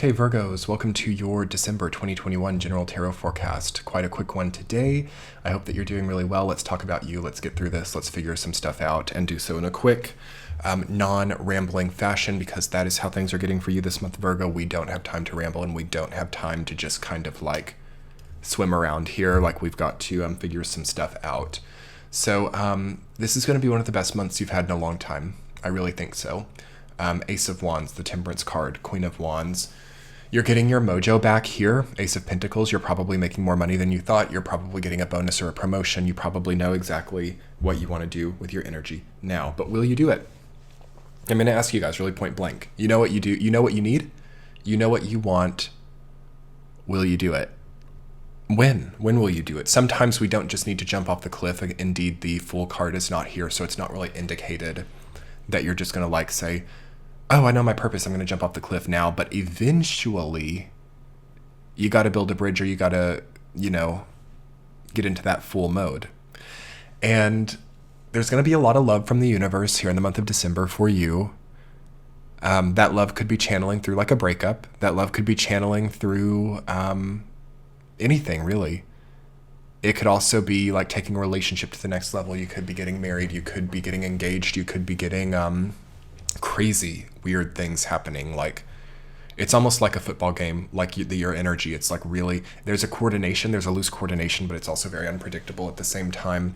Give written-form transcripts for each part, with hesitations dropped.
Okay, Virgos, welcome to your December 2021 General Tarot Forecast. Quite a quick one today. I hope that you're doing really well. Let's talk about you. Let's get through this. Let's figure some stuff out and do so in a quick, non-rambling fashion because that is how things are getting for you this month, Virgo. We don't have time to ramble and we don't have time to just kind of like swim around here. Like we've got to figure some stuff out. So this is going to be one of the best months you've had in a long time. I really think so. Ace of Wands, the Temperance card, Queen of Wands. You're getting your mojo back here. Ace of Pentacles, you're probably making more money than you thought. You're probably getting a bonus or a promotion. You probably know exactly what you want to do with your energy now. But will you do it? I'm going to ask you guys really point blank. You know what you do. You know what you need. You know what you want. Will you do it? When? When will you do it? Sometimes we don't just need to jump off the cliff. Indeed, the Fool card is not here, so it's not really indicated that you're just going to like say, oh, I know my purpose, I'm going to jump off the cliff now. But eventually, you got to build a bridge or you got to, get into that Fool mode. And there's going to be a lot of love from the universe here in the month of December for you. That love could be channeling through like a breakup. That love could be channeling through anything, really. It could also be like taking a relationship to the next level. You could be getting married. You could be getting engaged. You could be getting crazy, weird things happening. Like it's almost like a football game, like your energy. It's like really, there's a coordination, there's a loose coordination, but it's also very unpredictable at the same time.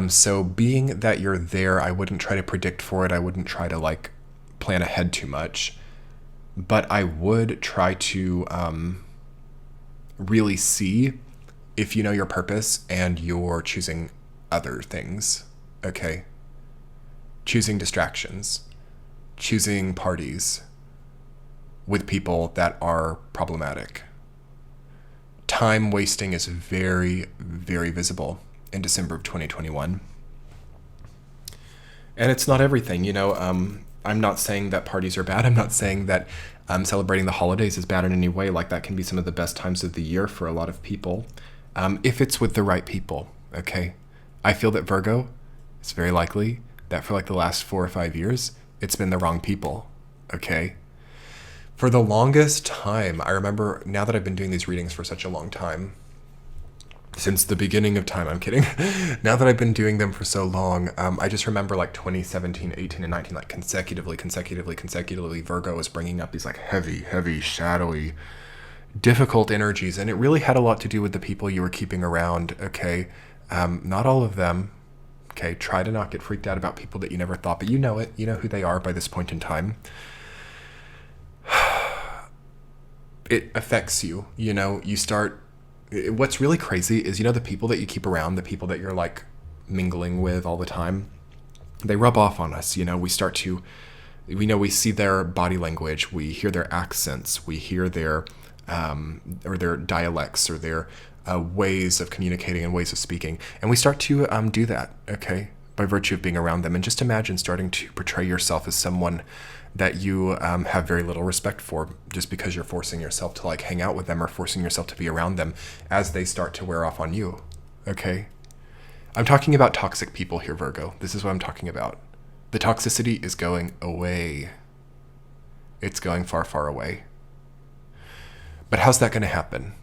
So being that you're there, I wouldn't try to predict for it. I wouldn't try to like plan ahead too much, but I would try to really see if you know your purpose and you're choosing other things, okay? Choosing distractions, choosing parties with people that are problematic. Time wasting is very, very visible in December of 2021. And it's not everything, I'm not saying that parties are bad. I'm not saying that celebrating the holidays is bad in any way. Like that can be some of the best times of the year for a lot of people. If it's with the right people, okay? I feel that Virgo, it's very likely that for like the last 4 or 5 years, it's been the wrong people, okay? For the longest time, I remember, now that I've been doing these readings for such a long time, since the beginning of time, I'm kidding. Now that I've been doing them for so long, I just remember like 2017, 18, and 19, like consecutively, Virgo was bringing up these like heavy, shadowy, difficult energies. And it really had a lot to do with the people you were keeping around, okay? Not all of them. Okay, try to not get freaked out about people that you never thought, but you know it. You know who they are by this point in time. It affects you. You start... What's really crazy is, the people that you keep around, the people that you're like mingling with all the time, they rub off on us. We start to... we see their body language. We hear their accents. We hear their... or their dialects or their... ways of communicating and ways of speaking. And we start to do that, okay, by virtue of being around them. And just imagine starting to portray yourself as someone that you have very little respect for just because you're forcing yourself to like hang out with them or forcing yourself to be around them as they start to wear off on you, okay? I'm talking about toxic people here, Virgo. This is what I'm talking about. The toxicity is going away. It's going far, far away. But how's that going to happen?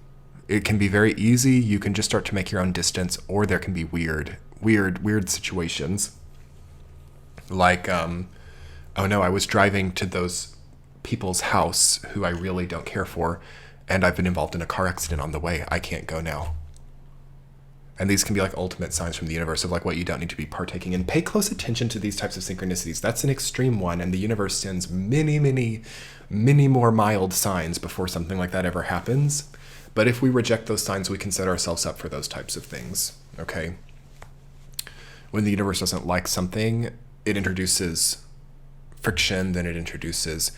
It can be very easy. You can just start to make your own distance, or there can be weird situations. Like, oh no, I was driving to those people's house who I really don't care for, and I've been involved in a car accident on the way. I can't go now. And these can be like ultimate signs from the universe of like what you don't need to be partaking in. Pay close attention to these types of synchronicities. That's an extreme one, and the universe sends many more mild signs before something like that ever happens. But if we reject those signs, we can set ourselves up for those types of things, okay? When the universe doesn't like something, it introduces friction, then it introduces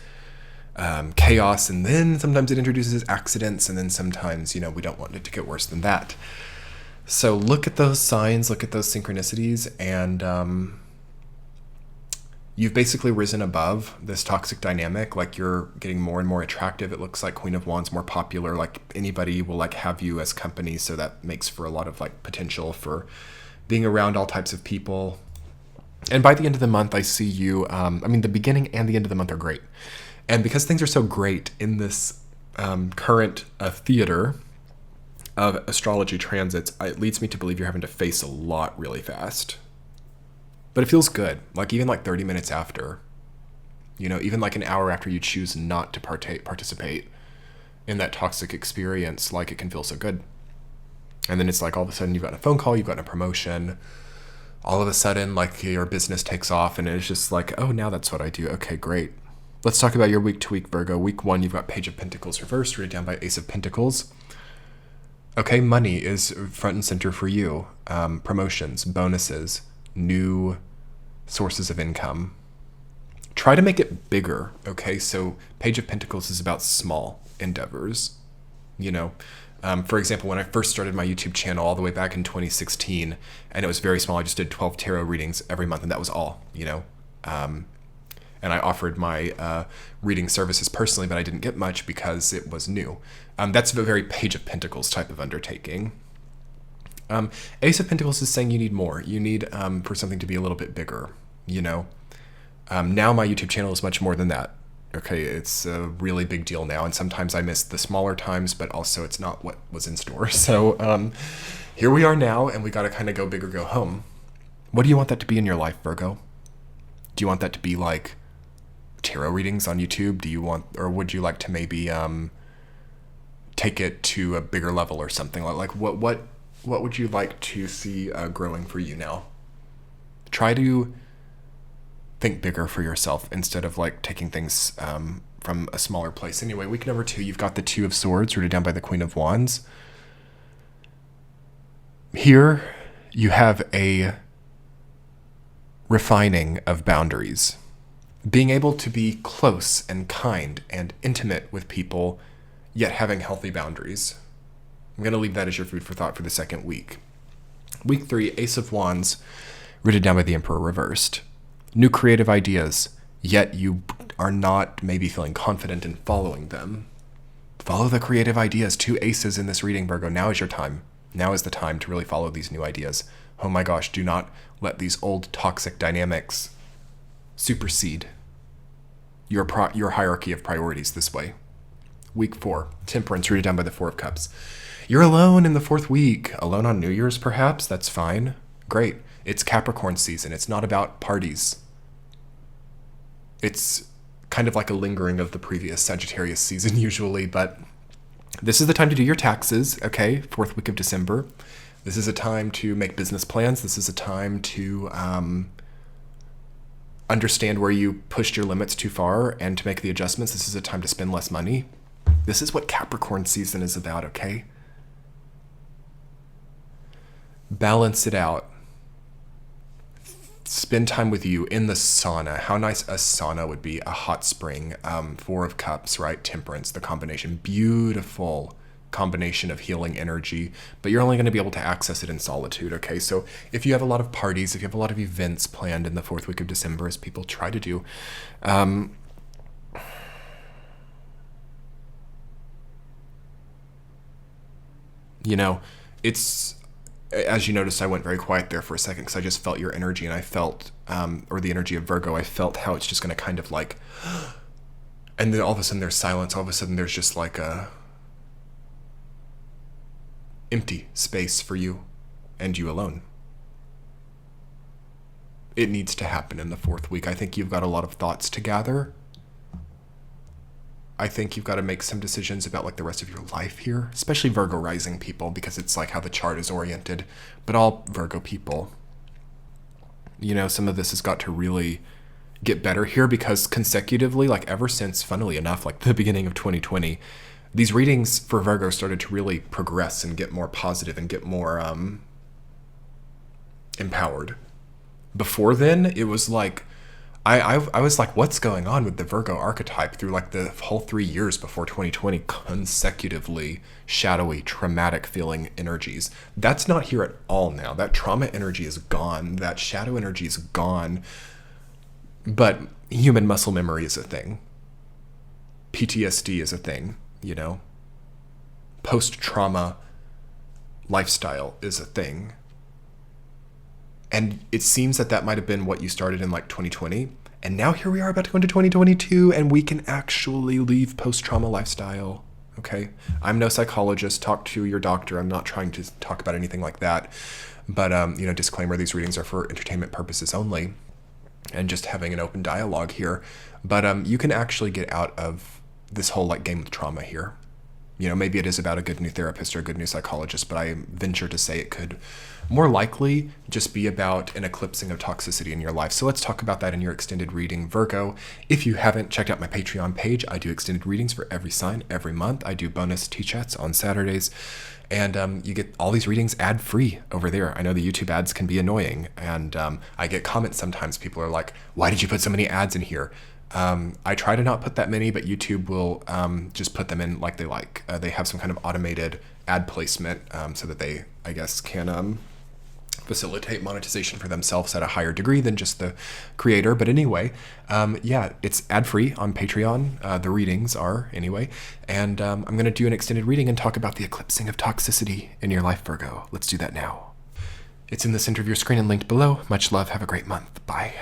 chaos, and then sometimes it introduces accidents, and then sometimes, we don't want it to get worse than that. So look at those signs, look at those synchronicities, and you've basically risen above this toxic dynamic. Like you're getting more and more attractive. It looks like Queen of Wands more popular. Like anybody will like have you as company. So that makes for a lot of like potential for being around all types of people. And by the end of the month, I see you, the beginning and the end of the month are great. And because things are so great in this current theater of astrology transits, it leads me to believe you're having to face a lot really fast. But it feels good. Like even like 30 minutes after, even like an hour after you choose not to participate in that toxic experience, like it can feel so good. And then it's like all of a sudden you've got a phone call, you've got a promotion. All of a sudden, like your business takes off and it's just like, oh, now that's what I do. Okay, great. Let's talk about your week to week, Virgo. Week 1, you've got Page of Pentacles reversed, written down by Ace of Pentacles. Okay, money is front and center for you. Promotions, bonuses, new sources of income. Try to make it bigger, okay? So Page of Pentacles is about small endeavors, For example, when I first started my YouTube channel all the way back in 2016, and it was very small, I just did 12 tarot readings every month, and that was all, and I offered my reading services personally, but I didn't get much because it was new. That's a very Page of Pentacles type of undertaking. Ace of Pentacles is saying you need more. You need for something to be a little bit bigger, Now my YouTube channel is much more than that. Okay, it's a really big deal now, and sometimes I miss the smaller times, but also it's not what was in store. So here we are now, and we got to kind of go big or go home. What do you want that to be in your life, Virgo? Do you want that to be like tarot readings on YouTube? Or would you like to maybe take it to a bigger level or something? Like what would you like to see growing for you now? Try to think bigger for yourself instead of like taking things from a smaller place. Anyway, week number 2, you've got the Two of Swords rooted down by the Queen of Wands. Here you have a refining of boundaries. Being able to be close and kind and intimate with people, yet having healthy boundaries. I'm going to leave that as your food for thought for the second week. Week 3, Ace of Wands rooted down by the Emperor reversed. New creative ideas, yet you are not maybe feeling confident in following them. Follow the creative ideas. 2 aces in this reading, Virgo. Now is your time. Now is the time to really follow these new ideas. Oh my gosh, do not let these old toxic dynamics supersede your hierarchy of priorities this way. Week 4, Temperance rooted down by the Four of Cups. You're alone in the 4th week. Alone on New Year's, perhaps? That's fine. Great. It's Capricorn season. It's not about parties. It's kind of like a lingering of the previous Sagittarius season usually, but this is the time to do your taxes, okay? 4th week of December. This is a time to make business plans. This is a time to understand where you pushed your limits too far and to make the adjustments. This is a time to spend less money. This is what Capricorn season is about, okay? Balance it out. Spend time with you in the sauna. How nice a sauna would be. A hot spring. 4 of Cups, right? Temperance, the combination. Beautiful combination of healing energy. But you're only going to be able to access it in solitude, okay? So if you have a lot of parties, if you have a lot of events planned in the 4th week of December, as people try to do, it's... As you noticed, I went very quiet there for a second because I just felt your energy, and I felt, or the energy of Virgo, I felt how it's just going to kind of like, and then all of a sudden there's silence. All of a sudden there's just like a empty space for you and you alone. It needs to happen in the 4th week. I think you've got a lot of thoughts to gather. I think you've got to make some decisions about like the rest of your life here, especially Virgo rising people, because it's like how the chart is oriented, but all Virgo people, some of this has got to really get better here because consecutively, like ever since, funnily enough, like the beginning of 2020, these readings for Virgo started to really progress and get more positive and get more empowered. Before then, it was like, I was like, what's going on with the Virgo archetype through like the whole 3 years before 2020, consecutively shadowy, traumatic feeling energies. That's not here at all now. That trauma energy is gone. That shadow energy is gone. But human muscle memory is a thing. PTSD is a thing, Post-trauma lifestyle is a thing. And it seems that might have been what you started in like 2020. And now here we are about to go into 2022, and we can actually leave post-trauma lifestyle. Okay, I'm no psychologist. Talk to your doctor. I'm not trying to talk about anything like that. But, disclaimer, these readings are for entertainment purposes only and just having an open dialogue here. But you can actually get out of this whole like game with trauma here. Maybe it is about a good new therapist or a good new psychologist, but I venture to say it could more likely just be about an eclipsing of toxicity in your life. So let's talk about that in your extended reading, Virgo. If you haven't checked out my Patreon page, I do extended readings for every sign every month. I do bonus tea-chats on Saturdays, and you get all these readings ad-free over there. I know the YouTube ads can be annoying, and I get comments sometimes. People are like, why did you put so many ads in here? I try to not put that many, but YouTube will just put them in like they like. They have some kind of automated ad placement so that they, I guess, can facilitate monetization for themselves at a higher degree than just the creator. But anyway, it's ad-free on Patreon. The readings are, anyway. And I'm going to do an extended reading and talk about the eclipsing of toxicity in your life, Virgo. Let's do that now. It's in the center of your screen and linked below. Much love. Have a great month. Bye.